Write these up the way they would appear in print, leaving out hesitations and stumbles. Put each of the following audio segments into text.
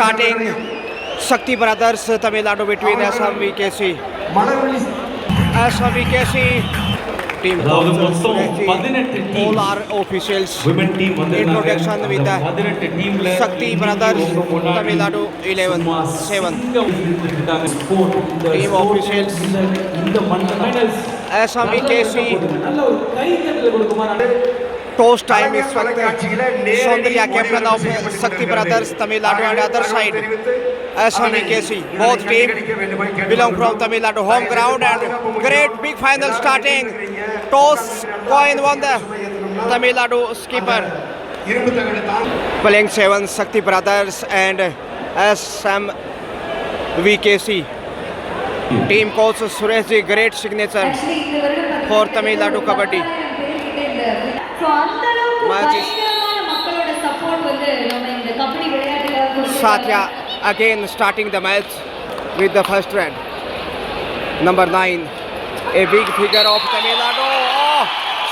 starting Shakti Brothers Tamil Nadu between SMVKC. SMVKC team coaches, all our officials. Introduction with the Shakti Brothers Tamil Nadu 11-7. Team officials SMVKC. Toss time is Soundarya, captain of Shakti Brothers Tamil Nadu, and other side SMVKC. Both teams belong from Tamil Nadu home ground, and great big final starting. Toss coin won the Tamil Nadu skipper. Playing 7 Shakti Brothers and SMVKC. Team coach Suresh ji, great signature for Tamil Nadu Kabaddi. Satya again starting the match with the first red. Number 9, a big figure of Tamil Nadu. Oh,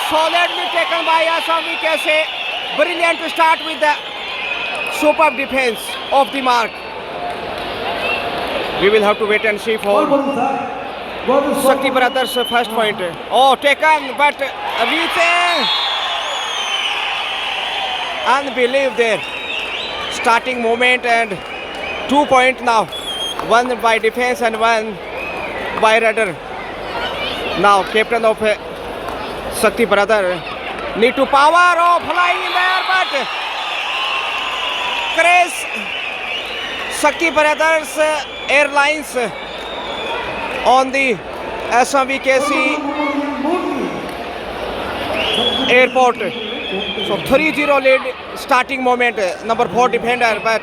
solidly taken by SMVKC. Brilliant to start with the superb defense of the mark. We will have to wait and see for Shakti Brothers first point. Oh, taken but reaching. Unbelievable there. Starting moment and 2 points now. One by defense and one by rudder. Now captain of Shakti Brother need to power. Oh, flying in there, but Chris Shakti Brothers Airlines on the SMVKC airport. So 3-0 lead starting moment. Number 4 defender, but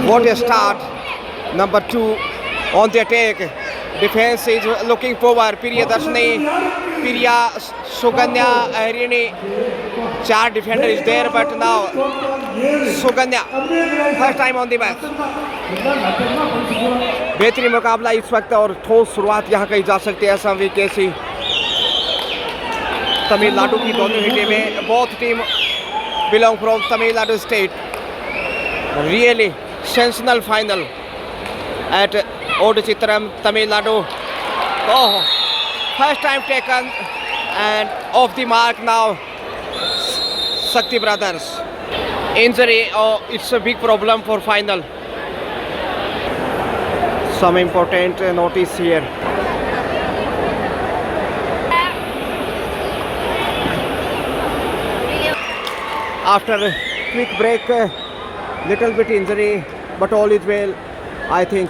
what a start. Number 2 on the attack. Defense is looking forward. Priyadarshini, Priya, Suganya, Irini. 4 defender is there, but now Suganya first time on the match. बेहतरीन मुकाबला इस वक्त और ठोस शुरुआत यहाँ कही जा सकती है SMVKC तमिलनाडु की दोनों ही टीमें. Both team belong from Tamil Nadu state. Really sensational final at Odachitram, Tamil Nadu. Oh, first time taken and off the mark now. Shakti Brothers. Injury, oh, it's a big problem for final. Some important notice here. After a quick break, little bit injury, but all is well, I think.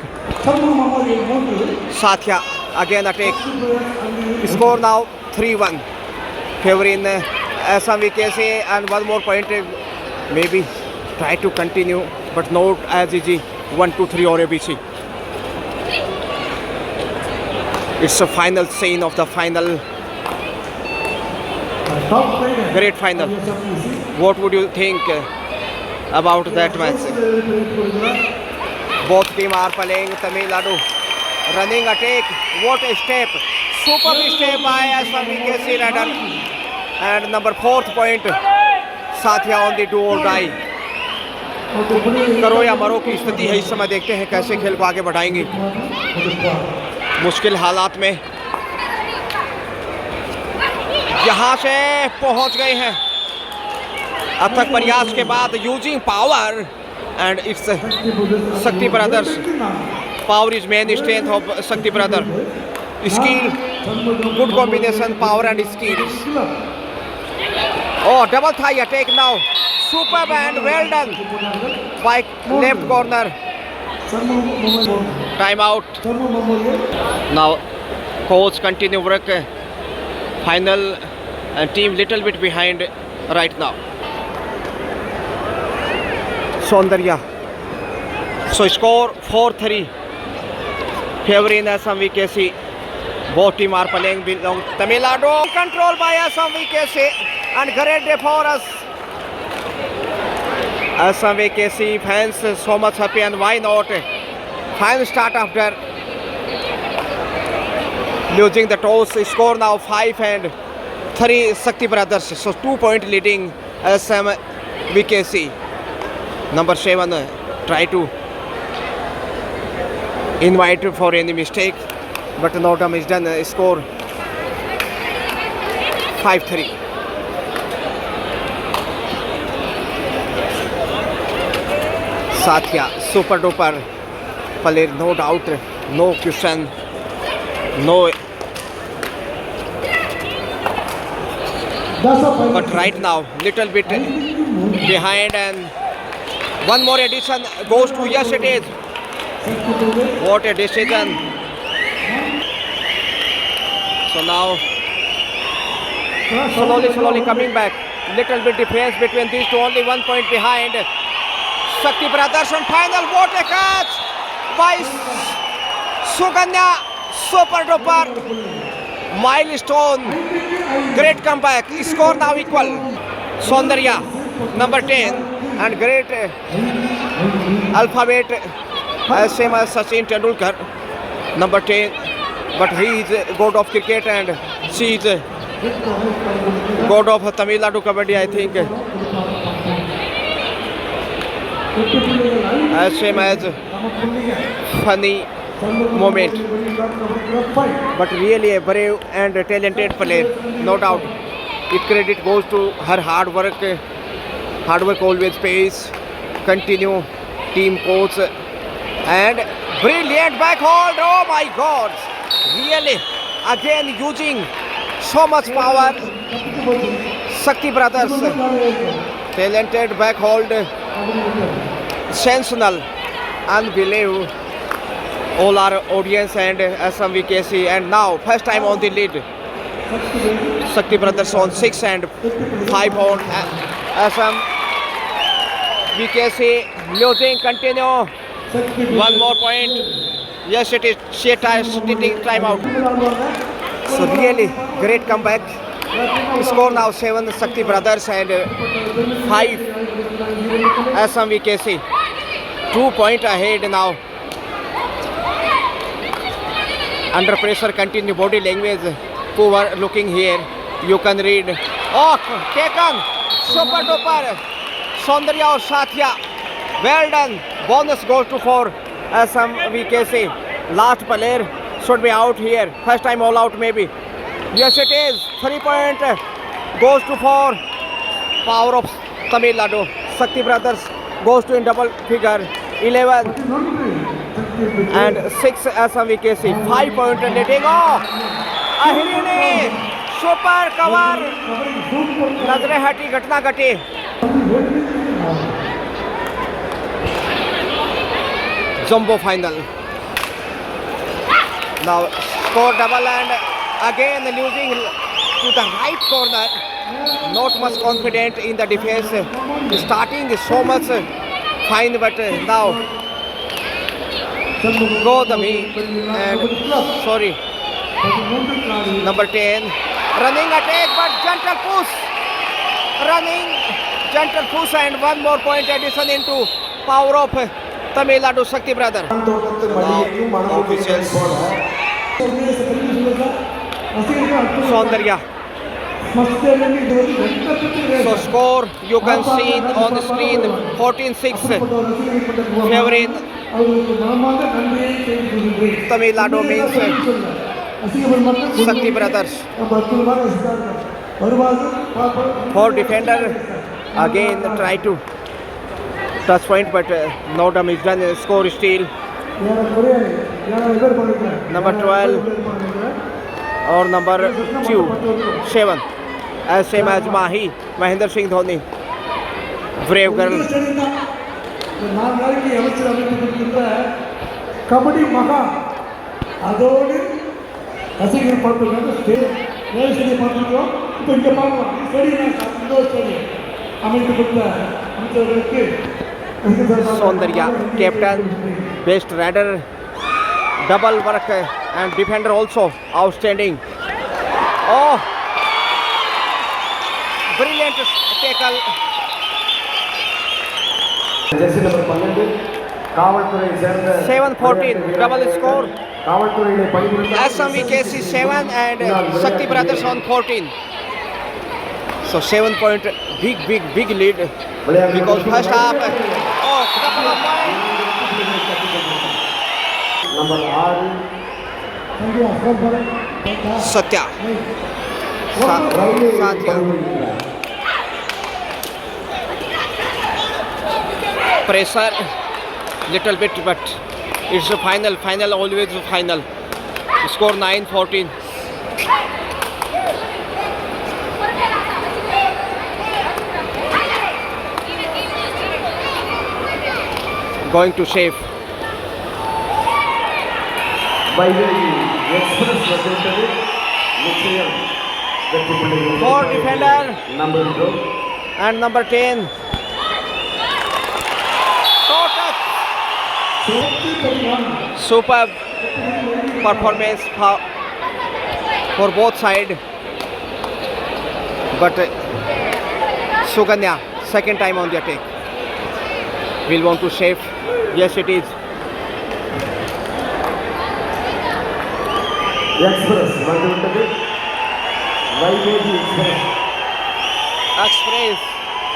Satya again attack. Score now 3-1. Favoring SMVKC, and one more point. Maybe try to continue, but not as easy. 1-2-3 or ABC. It's a final scene of the final. Great final. What would you think about that match? Both teams are playing Tamil Nadu. Running attack. What a step. Super step by SMVKC Radar. And number 4th point. Satya on the do or die. करो या मरो की स्थिति है इस समय. देखते हैं कैसे खेल को आगे बढ़ाएंगे मुश्किल हालात में. यहाँ से पहुँच गए हैं अथक प्रयास के बाद. Using power and it's Shakti Brothers. Power is main strength of Shakti Brother. Skill, good combination, power and skills. Oh, double thigh attack now. Superb and well done by left corner. Time out. Now coach continue work. Final team little bit behind right now. Soundarya. So score 4-3. Favoring SMVKC. Both teams are playing belong Tamil Nadu. Control by SMVKC and great day for us. SMVKC fans so much happy, and why not? Fine start after losing the toss. Score now 5-3 Shakti Brothers. So 2 point leading SMVKC. Number 7 try to invite for any mistake, but no damage done. Score 5-3. Sathya, super duper player, no doubt, no question, no. But right now, little bit behind, and one more addition goes to, yes it is. What a decision. So now, slowly coming back. Little bit difference between these two, only 1 point behind. Shakti Brothers on final. What a catch by Suganya. Super duper milestone. Great comeback. Score now equal. Saundarya, number 10, and great alphabet, same as Sachin Tendulkar, number 10. But he is a god of cricket and she is a god of Tamil Nadu Kabaddi, I think. Same as funny moment. But really a brave and talented player, no doubt. It credit goes to her hard work. Hard work always pays. Continue, team coach, and brilliant backhold. Oh my God! Really, again using so much power. Shakti Brothers, talented backhold, sensational, unbelievable. All our audience and SMVKC, and now first time on the lead. Shakti Brothers on 6 and 5 on SMVKC. Losing continue. One more point. Yes, it is. She taking time out. So really great comeback. Score now 7 Shakti Brothers and 5 SMVKC. 2 point ahead now. Under pressure, continue body language. Poor looking here. You can read. Oh, taken. Super duper. Saundarya or Sathya. Well done. Bonus goes to 4 SMVKC. Last player should be out here. First time all out maybe. Yes it is. 3 point goes to 4. Power of Tamil Nadu. Shakti Brothers goes to in double figure. 11 and 6 SMVKC. 5 point leading. Oh, Ahirini. Super cover. नजरे हटी घटना घटी. Jumbo final. Now score double and again losing to the right corner. Not much confident in the defense. Starting so much fine, but now go the me and sorry. Number 10 running attack, but gentle push. Running gentle push and one more point addition into power of Tamil Nadu Shakti Brother. Officials. Saundarya. So score you can see on the screen 14-6 favoring Tamil Nadu means Shakti Brothers. 4 defender again try to touch point, but no damage done. Score is still number 12 or number 7, as same as Mahendra Singh Dhoni. Brave girl. Kabaddi Maha அதோடு ரசிகர் பார்த்துருக்காங்க. நேரடி பார்த்துருக்கோம். இப்போ இங்கே பார்க்கலாம். சரி, நான் சரி அமைத்து கொடுத்த அமைச்சர்களுக்கு Saundarya, captain, best rider, double work and defender also outstanding. Oh, brilliant tackle. Jersey number 12 காவல்துறையை சேர்ந்த 7-14 double score. காவல்துறையிலே பணிபுரிந்த SMVKC 7 and Shakti Brothers on 14. So 7 point big lead because first half. Oh, couple of points. Number 6 Satya. Satya. Pressure, little bit, but it's a final. Final always a final. Score 9-14. Going to save. பைவேலி express வந்திருக்கிறது நிச்சயம் வெற்றி புள்ளிகள். For defender number 2 and number 10. Short touch. Superb performance for both sides. But Suganya, second time on the attack. Will want to save. Yes, it is. Express வந்துவிட்டது. வைவேலி express Express,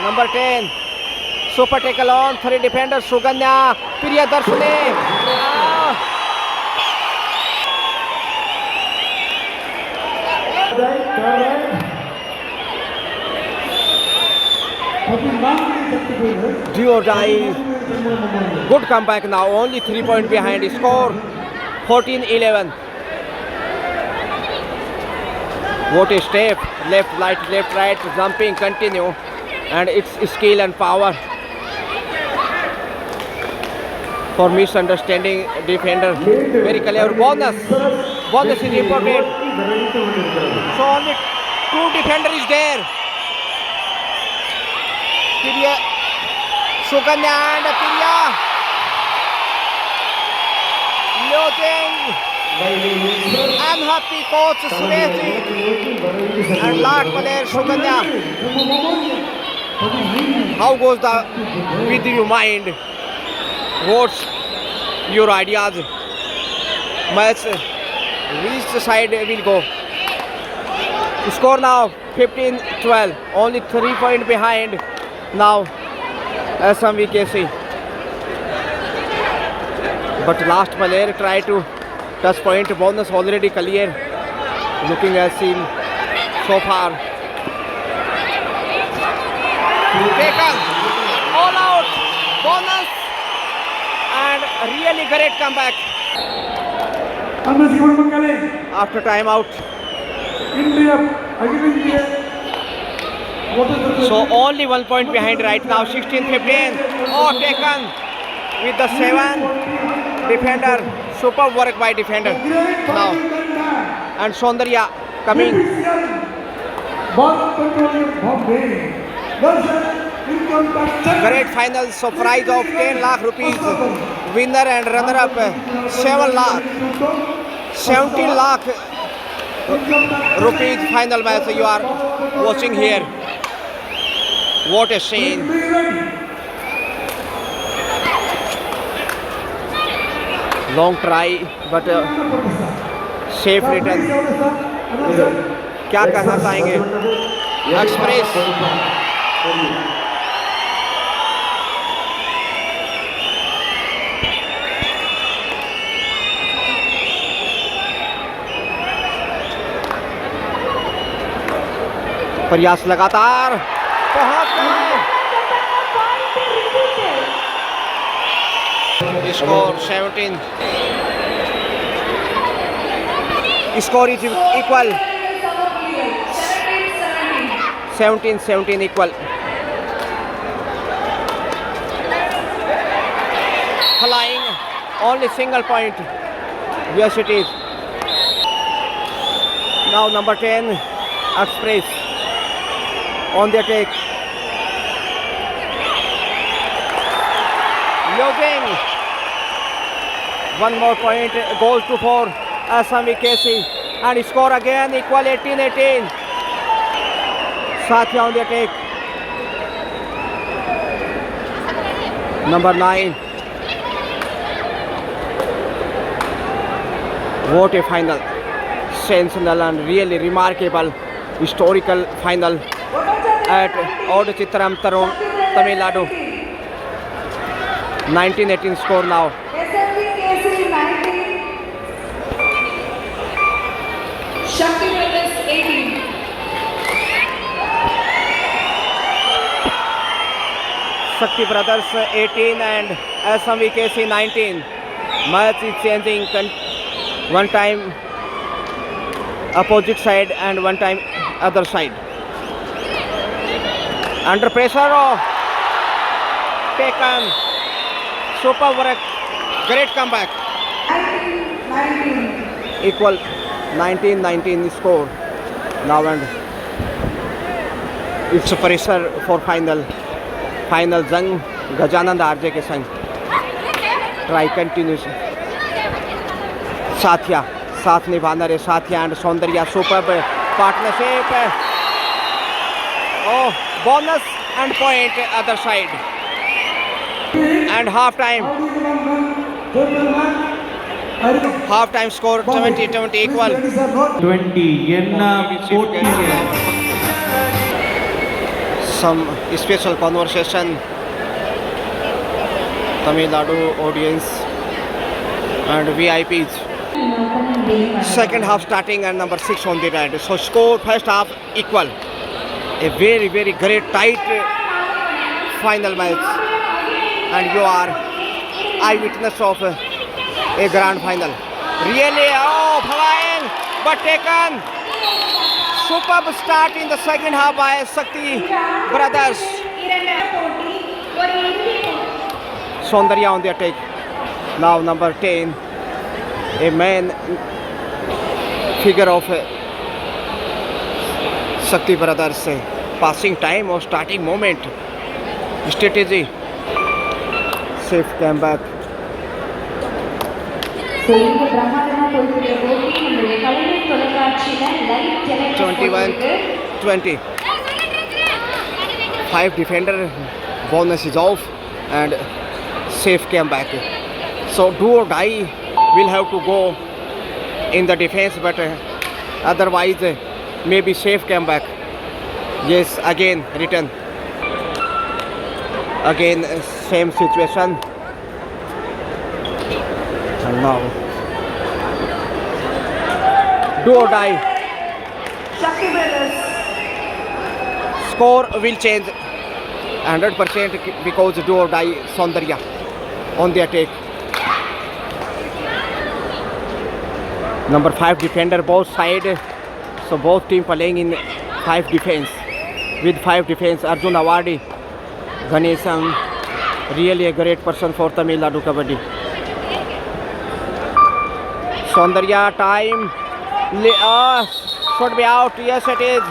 number 10. Super tackle on, 3 defenders, Suganya, Priyadarshini. Do or die. Good comeback now, only 3 points behind. Score 14-11. What a step, left, right, jumping, continue, and it's skill and power. For misunderstanding defender, very clever. Bonus is important. So only 2 defender is there. Priya, Suganya and Priya. Losing. Unhappy coach Suresh and last player Suganya. How goes the with your mind? What's your ideas? Match which side will go? Score now 15-12. Only 3 points behind now. SMVKC. But last player try to touch point. Bonus already clear. Looking as seen so far. Taken. All out. Bonus. And really great comeback after timeout. So only 1 point behind right now. 16-15. Oh, taken with the 7 defender. Super work by defender now. And Saundarya coming. Great final. So prize of 10 lakh rupees. Winner and runner up 7 lakh. 17 lakh rupees final match you are watching here. What a scene. Long try but safe return. क्या कहना चाहेंगे? Express प्रयास लगातार पहुंच गए. Score 17. Score is equal. 17 equal. Flying only single point. Yes, it is. Now number 10 Express on the attack. Losing. One more point goes to for SMVKC and score again equal 18-18. Satya on the attack. Number 9. What a final. Sensational and really remarkable historical final at Old Chitram, Tamil Nadu. 19-18 score now. SMVKC 19, Shakti Brothers 18. Shakti Brothers 18 and SMVKC 19. Match is changing one time opposite side and one time other side. Under pressure, oh, taken. Super work. Great comeback. 19. Equal 19-19 score now, and it's a pressure for final जंग Gajanand RJ के संग. Try continuous. साथिया साथ निभाना रे साथिया and Soundarya super partnership. Oh, bonus and point other side. And half time score 20-20 equal. 20 Yenna 40. Some special conversation. Tamil Nadu audience and VIPs. Second half starting and number 6 on the red. So score first half equal. A very great tight final match, and you are eyewitness of a grand final. Really, oh, flying, but taken. Superb start in the second half by Shakti Brothers. Saundarya on the attack. Now number 10, a main figure of Shakti Brothers. Passing time or starting moment. Strategy. Safe comeback. 21-20. 5 defender. Bonus is off and safe comeback. So do or die will have to go in the defense, but otherwise maybe safe comeback. Yes, again return. Again same situation. And now do or die. Shakti Brothers. Score will change 100% because do or die Saundarya on the attack. Number 5 defender both side. So both team playing in 5 defense. With 5 defense, Arjun Awadi, Ganesham, really a great person for Tamil Nadu Kabaddi. Saundarya time. Should be out. Yes, it is.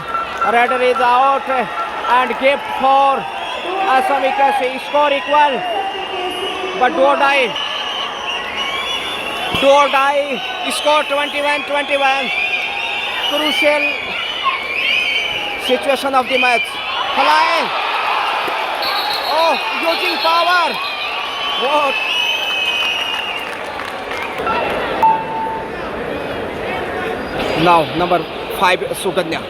Redder is out and gap for Assamikasi. Score equal. But do or die. Do or die. Score 21-21. Crucial situation of the match. Flying. Oh, using power. What? Now number 5 Suganya.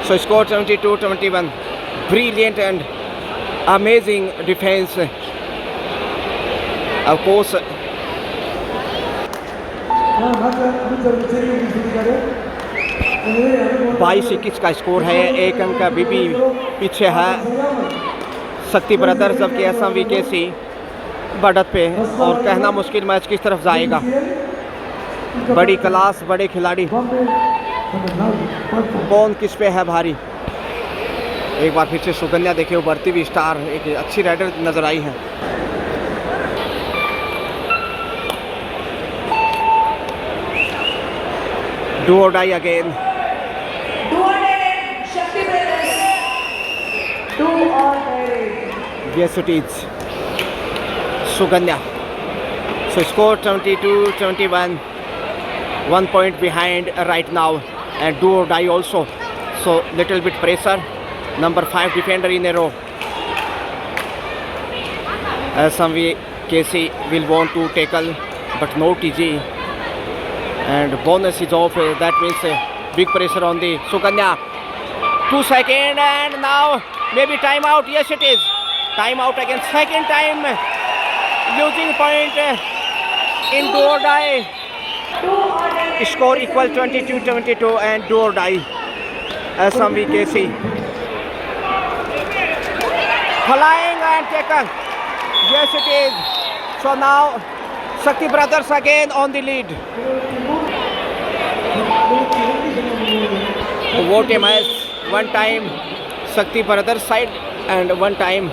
So score 22-21. Brilliant and amazing defense. Of course. 22-21 का score है. एक अंक का बीबी पीछे है शक्ति brothers, जबकि SMVKC बढ़त पे. और कहना मुश्किल मैच किस तरफ जाएगा. बड़ी क्लास, बड़े खिलाड़ी. कौन किस पे है भारी. एक बार फिर से सुकन्या देखिए उभरती हुई स्टार, एक अच्छी राइडर नजर आई है. Do or die again. Do or die, Shakti Brothers. Do or die. Yes, it is. Suganya. So score 22-21. 1 point behind right now, and do or die also. So little bit pressure. Number 5 defender in a row. SMVKC will want to tackle, but no TG. And bonus is off. That means big pressure on the Suganya. 2 seconds, and now maybe time out. Yes, it is. Time out again. Second time losing point in do or die. 2 ordered. Score equal 22-22 and do or die. Assam VKC. Flying and taken. Yes, it is. So now Shakti Brothers again on the lead. What a match. One time Shakti Brothers side and one time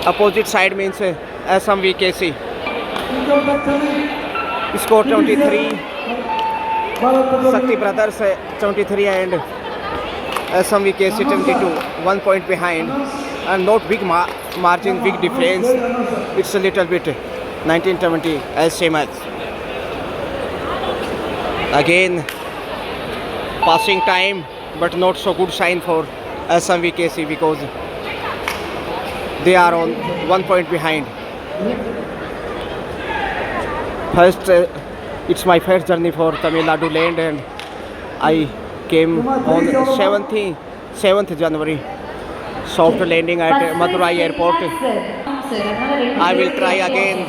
opposite side means Assam VKC. Score 23. Shakti Brothers 23 and Assam VKC 22. 1 point behind. And not big margin, big difference. It's a little bit 19-20 as same as. Again passing time, but not so good sign for Assam VKC because they are on 1 point behind. First, it's my first journey for Tamil Nadu land and I came on 7th January. Soft landing at Madurai airport. I will try again.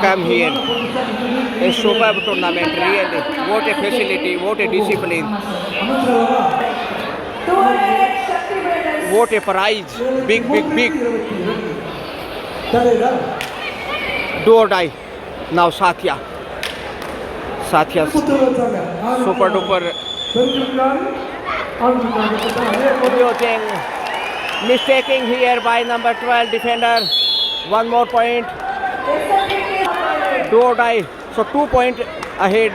Come here. A superb tournament, really. What a facility, what a discipline. 2 ordered. Shakti Brothers. What a prize. Big. Do or die. Now Satya. Satya's super duper. Mistaking here by number 12 defender. One more point. Do or die. So 2 point ahead.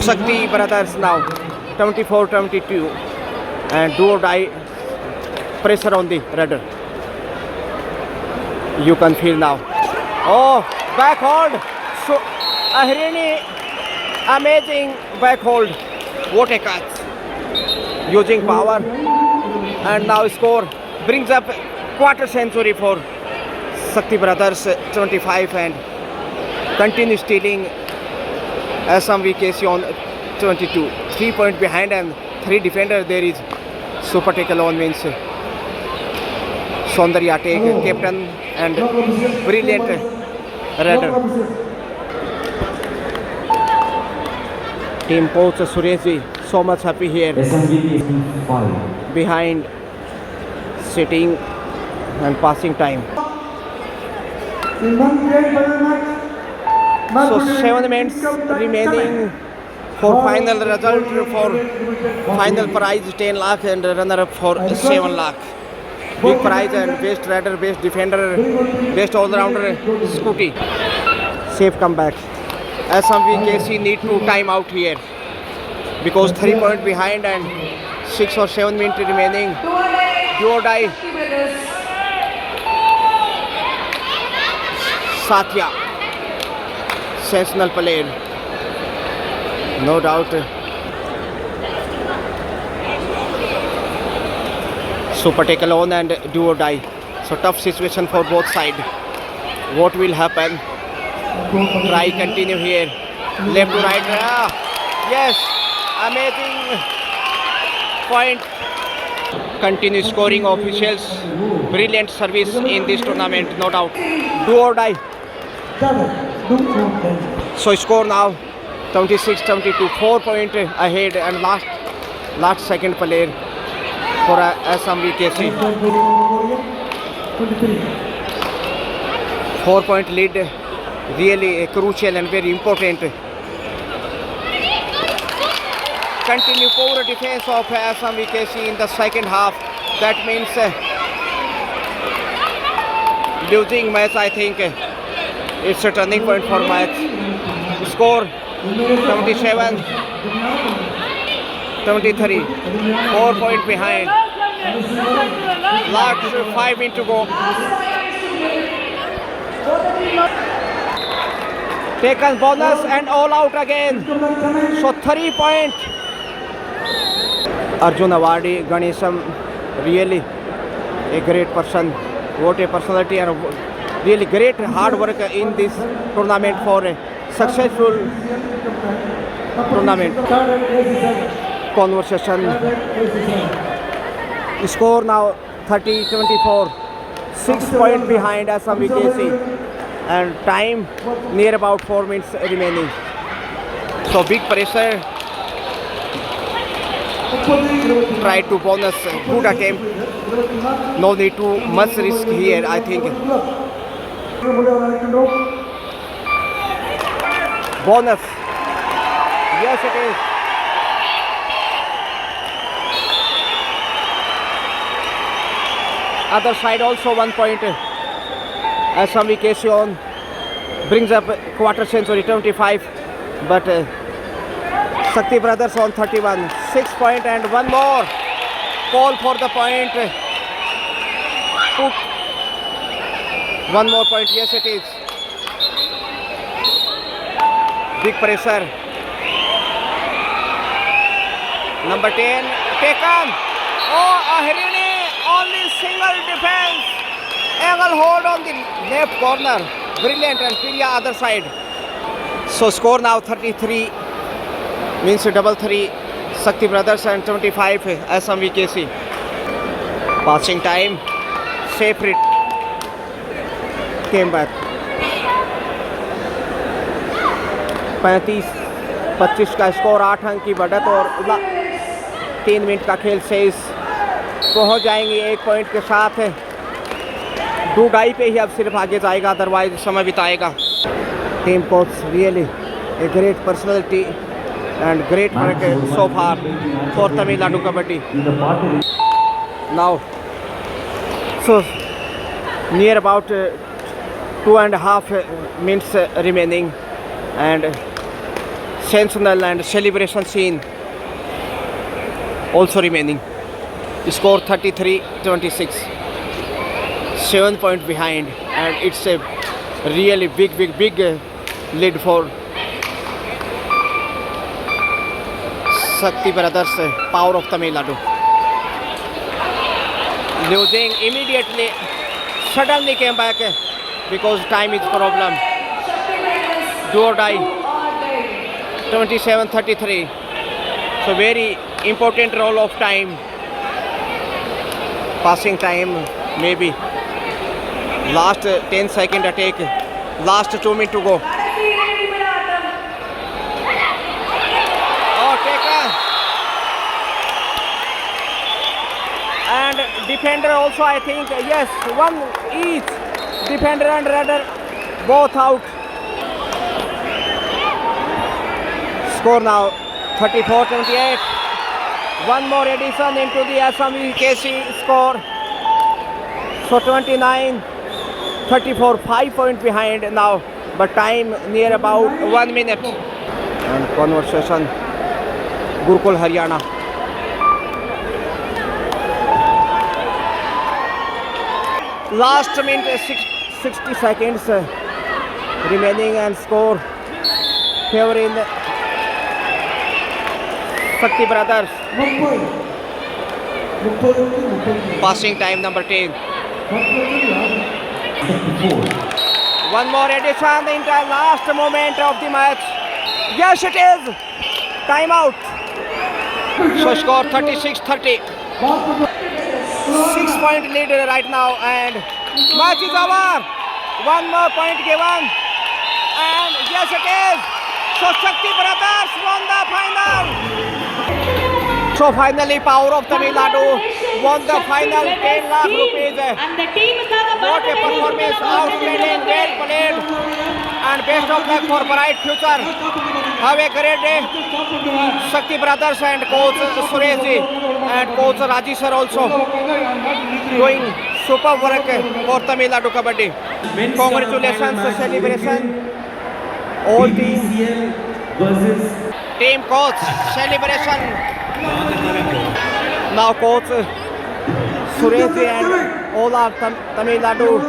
Shakti Brothers now. 24-22. And do or die. Pressure on the rudder. You can feel now. Oh, back hold. So Ahrini, amazing back hold. What a catch. Using power. And now score brings up quarter century for Shakti Brothers 25 and continue stealing Assam VKC on 22. 3 point behind and 3 defender. There is super tackle on means Saundarya take captain and brilliant rudder. Team coach Sureshji so much happy here. Behind sitting and passing time. So 7 minutes remaining for final result for final prize 10 lakh and runner up for 7 lakh. Big prize and best rider, best defender, best all-rounder Scooty. Safe comeback. Assam VKC need to time out here because 3 point behind and 6 or 7 minutes remaining. 2 ordered. Do or die. Shakti Brothers. Satya. Sensational player. No doubt. Super tackle on and do or die. So tough situation for both sides. What will happen? Try continue here. Left to right. Yes. Amazing point. Continue scoring officials. Brilliant service in this tournament, no doubt. Do or die. So score now 26-22. 4 point ahead and last second player for Assam VKC. 4 point lead. Really crucial and very important. Continue poor defense of Assam VKC in the second half. That means losing match, I think. It's a turning point for match. Score 27-23. 4 point behind. Last 5 minutes to go. Taken bonus and all out again. So 3 point. Arjun Awadi, Ganesham, really a great person. What a personality and really great hard work in this tournament for a successful tournament. Conversation. Score now 30-24. 6 point behind Assam VKC. and time near about 4 minutes remaining. So big pressure. Try to bonus, good attempt. No need to much risk here, I think. Bonus. Yes, it is. Other side also 1 point. Assam Vacation brings up quarter century 25, but Shakti Brothers on 31. 6 point and one more. Call for the point. Put one more point. Yes, it is. Big pressure. Number 10 taken. Oh, Ahrini, only single defense. Angle hold on the left corner. Brilliant, and Priya other side. So score now 33. Means double 3. Shakti Brothers and 25 Assam VKC. Passing time. Separate. Came back. 35-25 का score, 8 अंक की बढ़त और 3 minute का खेल शेष। पहुंच जाएंगे 1 पॉइंट के साथ। 2-2 पे ही अब सिर्फ आगे जाएगा, अदरवाइज समय बिताएगा। Team coach really a great personality and great work so far for Tamil Nadu Kabaddi. Now, so near about 2.5 minutes remaining, and sensational and celebration scene also remaining. Score 33-26, 7 points behind, and it's a really big lead for Shakti Brothers, Power of Tamil Nadu. Losing immediately, suddenly came back because time is problem. Do or die. 27-33. So very important role of time. Passing time maybe. Last 10 second attack. Last 2 minutes to go. And defender also, I think, yes, one each. Defender and rudder both out. Score now 34-28. One more addition into the Assam VKC score. So 29-34, 5 points behind now, but time near about 1 minute. And conversation, Gurukul Haryana. Last minute, 60 seconds remaining, and score favoring Shakti Brothers. Passing time number 10. One more addition in the last moment of the match. Yes, it is. Time out. So score 36-30. 6 point lead right now, and match is over. One more point given, and yes, it is. So Shakti Brothers won the final. So finally, Power of Tamil Nadu won the final 10 lakh rupees. What a performance, outstanding, well played, and best of luck for bright future. Have a great day. Shakti Brothers and coach Suresh ji and coach Raji sir also doing super work for Tamil Nadu Kabaddi. Congratulations, celebration. All team coach celebration. Now coach Suresh ji and all of Tamil Nadu